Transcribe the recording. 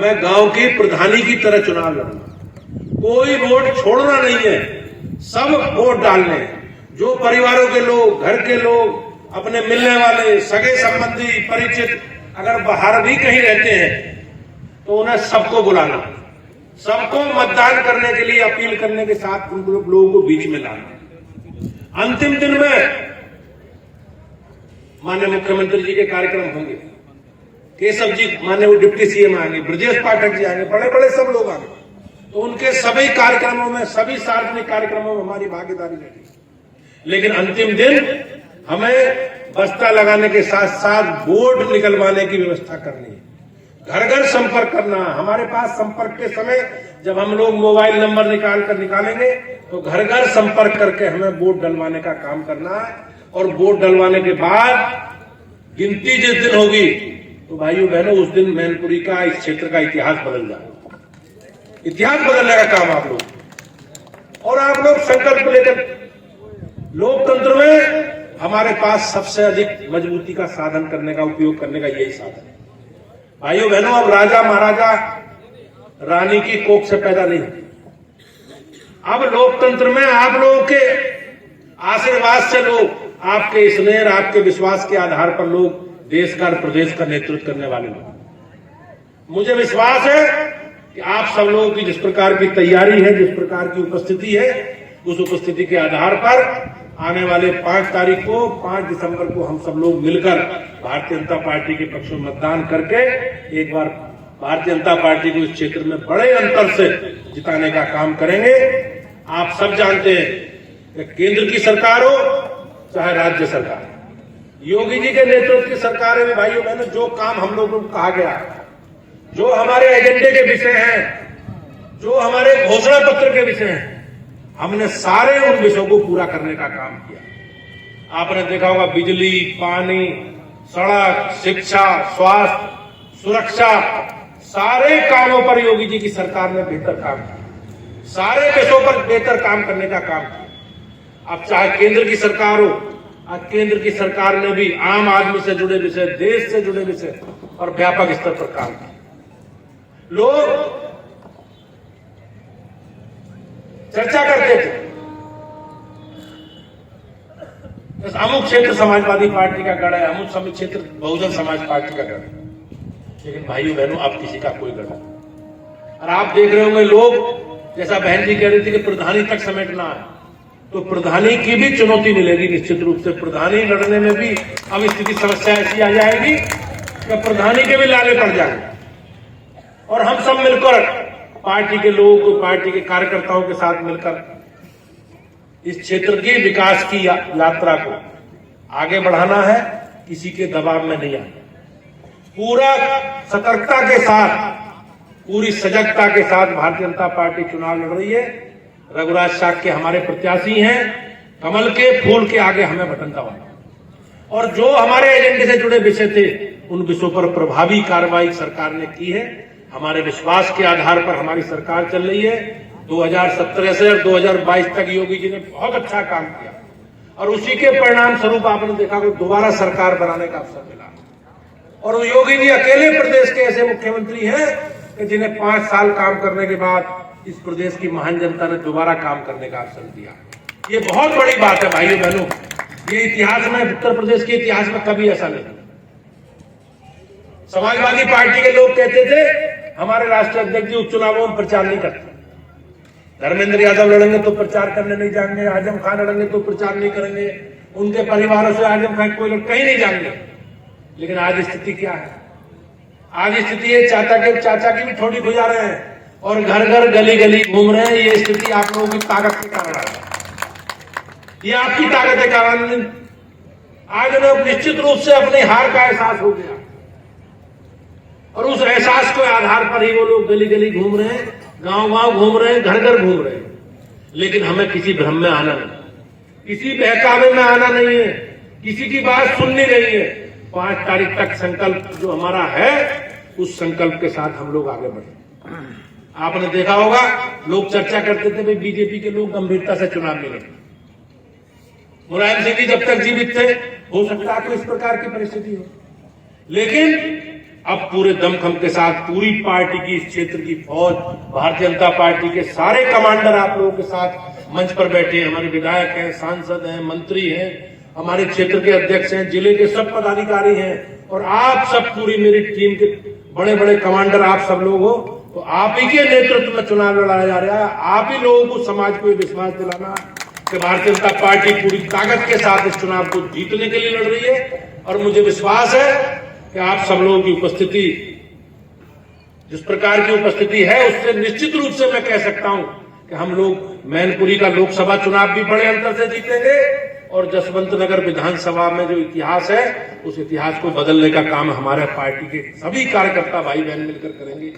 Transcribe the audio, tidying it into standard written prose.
मैं गांव की प्रधानी की तरह चुनाव लड़ूंगा, कोई वोट छोड़ना नहीं है, सब वोट डालने हैं। जो परिवारों के लोग, घर के लोग, अपने मिलने वाले, सगे संबंधी, परिचित अगर बाहर भी कहीं रहते हैं तो उन्हें सबको बुलाना, सबको मतदान करने के लिए अपील करने के साथ उन लोगों को बीच में लाना। अंतिम दिन में माननीय मुख्यमंत्री जी के कार्यक्रम होंगे, केशव जी माननीय डिप्टी सीएम आएंगे, ब्रजेश पाठक जी आएंगे, बड़े बड़े सब लोग आएंगे, तो उनके सभी कार्यक्रमों में, सभी सार्वजनिक कार्यक्रमों में हमारी भागीदारी रहेगी। लेकिन अंतिम दिन हमें बस्ता लगाने के साथ साथ वोट निकलवाने की व्यवस्था करनी है, घर घर संपर्क करना। हमारे पास संपर्क के समय जब हम लोग मोबाइल नंबर निकालेंगे तो घर घर संपर्क करके हमें वोट डलवाने का काम करना है। और वोट डलवाने के बाद गिनती जिस दिन होगी तो भाइयों बहनों उस दिन मैनपुरी का, इस क्षेत्र का इतिहास बदल जाएगा। इतिहास बदलने का काम आप लोग और आप लोग संकल्प लेकर, लोकतंत्र में हमारे पास सबसे अधिक मजबूती का साधन करने का, उपयोग करने का यही साधन है। भाइयों बहनों, अब राजा महाराजा रानी की कोख से पैदा नहीं होती। अब लोकतंत्र में आप लोगों के आशीर्वाद से लोग, आपके स्नेह, आपके विश्वास के आधार पर लोग देश का और प्रदेश का नेतृत्व करने वाले लोग। मुझे विश्वास है कि आप सब लोगों की जिस प्रकार की तैयारी है, जिस प्रकार की उपस्थिति है, उस उपस्थिति के आधार पर आने वाले 5 तारीख को, 5 दिसंबर को हम सब लोग मिलकर भारतीय जनता पार्टी के पक्ष में मतदान करके एक बार भारतीय जनता पार्टी को इस क्षेत्र में बड़े अंतर से जिताने का काम करेंगे। आप सब जानते हैं कि केंद्र की सरकार हो चाहे राज्य सरकार, योगी जी के नेतृत्व की सरकारें में भाइयों बहनों जो काम हम लोगों को कहा गया, जो हमारे एजेंडे के विषय हैं, जो हमारे घोषणा पत्र के विषय हैं, हमने सारे उन विषयों को पूरा करने का काम किया। आपने देखा होगा बिजली, पानी, सड़क, शिक्षा, स्वास्थ्य, सुरक्षा, सारे कामों पर योगी जी की सरकार ने बेहतर काम किया, सारे विषयों पर बेहतर काम करने का काम किया। अब चाहे केंद्र की सरकार हो, आज केंद्र की सरकार ने भी आम आदमी से जुड़े विषय, देश से जुड़े विषय और व्यापक स्तर पर काम किया। लोग चर्चा करते थे अमुक क्षेत्र समाजवादी पार्टी का गढ़ है, अमुक क्षेत्र बहुजन समाज पार्टी का गढ़ है, लेकिन भाइयों बहनों अब किसी का कोई गढ़ नहीं। और आप देख रहे होंगे लोग, जैसा बहन जी कह रही थी कि प्रधानी तक समेटना है, तो प्रधानी की भी चुनौती मिलेगी निश्चित रूप से। प्रधानी लड़ने में भी अब स्थिति समस्या ऐसी आ जाएगी कि प्रधानी के भी लाले पड़ जाएंगे। और हम सब मिलकर पार्टी के लोग, पार्टी के कार्यकर्ताओं के साथ मिलकर इस क्षेत्र की विकास की यात्रा को आगे बढ़ाना है, किसी के दबाव में नहीं आना। पूरा सतर्कता के साथ, पूरी सजगता के साथ भारतीय जनता पार्टी चुनाव लड़ रही है। रघुराज साग के हमारे प्रत्याशी हैं, कमल के फूल के आगे हमें बटन दबाना। और जो हमारे एजेंडे से जुड़े विषय थे उन विषयों पर प्रभावी कार्रवाई सरकार ने की है। हमारे विश्वास के आधार पर हमारी सरकार चल रही है। 2017 से 2022 तक योगी जी ने बहुत अच्छा काम किया और उसी के परिणाम स्वरूप आपने देखा कि दोबारा सरकार बनाने का अवसर मिला। और योगी जी अकेले प्रदेश के ऐसे मुख्यमंत्री हैं कि जिन्हें 5 साल काम करने के बाद इस प्रदेश की महान जनता ने दोबारा काम करने का अवसर दिया। ये बहुत बड़ी बात है भाइयों बहनों, ये इतिहास में, उत्तर प्रदेश के इतिहास में कभी ऐसा नहीं। समाजवादी पार्टी के लोग कहते थे हमारे राष्ट्रीय अध्यक्ष जी उपचुनावों में प्रचार नहीं करते, धर्मेंद्र यादव लड़ेंगे तो प्रचार करने नहीं जाएंगे, आजम खान लड़ेंगे तो प्रचार नहीं करेंगे, उनके परिवारों से आजम खान कोई लोग कहीं नहीं जाएंगे। लेकिन आज स्थिति क्या है? आज स्थिति है चाचा की भी थोड़ी गुजार रहे हैं और घर घर गली गली घूम रहे हैं। ये स्थिति आप लोगों की ताकत के कारण आ रही है, ये आपकी ताकत के कारण। आज उन्हें निश्चित रूप से अपनी हार का एहसास हो गया और उस एहसास के आधार पर ही वो लोग गली गली घूम रहे हैं, गांव गांव घूम रहे हैं, घर घर घूम रहे हैं। लेकिन हमें किसी भ्रम में आना नहीं, किसी बहकावे में आना नहीं है, किसी की बात सुननी नहीं है। 5 तारीख तक संकल्प जो हमारा है, उस संकल्प के साथ हम लोग आगे बढ़े। आपने देखा होगा लोग चर्चा करते थे भाई बीजेपी के लोग गंभीरता से चुनाव में लड़े। मुलायम सिंह जी जब तक जीवित थे, हो सकता है तो इस प्रकार की परिस्थिति हो, लेकिन अब पूरे दमखम के साथ पूरी पार्टी की, इस क्षेत्र की फौज, भारतीय जनता पार्टी के सारे कमांडर आप लोगों के साथ मंच पर बैठे हैं। हमारे विधायक हैं, सांसद हैं, मंत्री हैं, हमारे क्षेत्र के अध्यक्ष हैं, जिले के सब पदाधिकारी हैं, और आप सब पूरी मेरी टीम के बड़े बड़े कमांडर आप सब लोग हो। तो आप ही के नेतृत्व में चुनाव लड़ाया जा रहा है। आप ही लोगों को, समाज को ये विश्वास दिलाना कि भारतीय जनता पार्टी पूरी ताकत के साथ इस चुनाव को जीतने के लिए लड़ रही है। और मुझे विश्वास है कि आप सब लोगों की उपस्थिति, जिस प्रकार की उपस्थिति है, उससे निश्चित रूप से मैं कह सकता हूं कि हम लोग मैनपुरी का लोकसभा चुनाव भी बड़े अंतर से जीतेंगे, और जसवंत नगर विधानसभा में जो इतिहास है, उस इतिहास को बदलने का काम हमारे पार्टी के सभी कार्यकर्ता भाई बहन मिलकर करेंगे।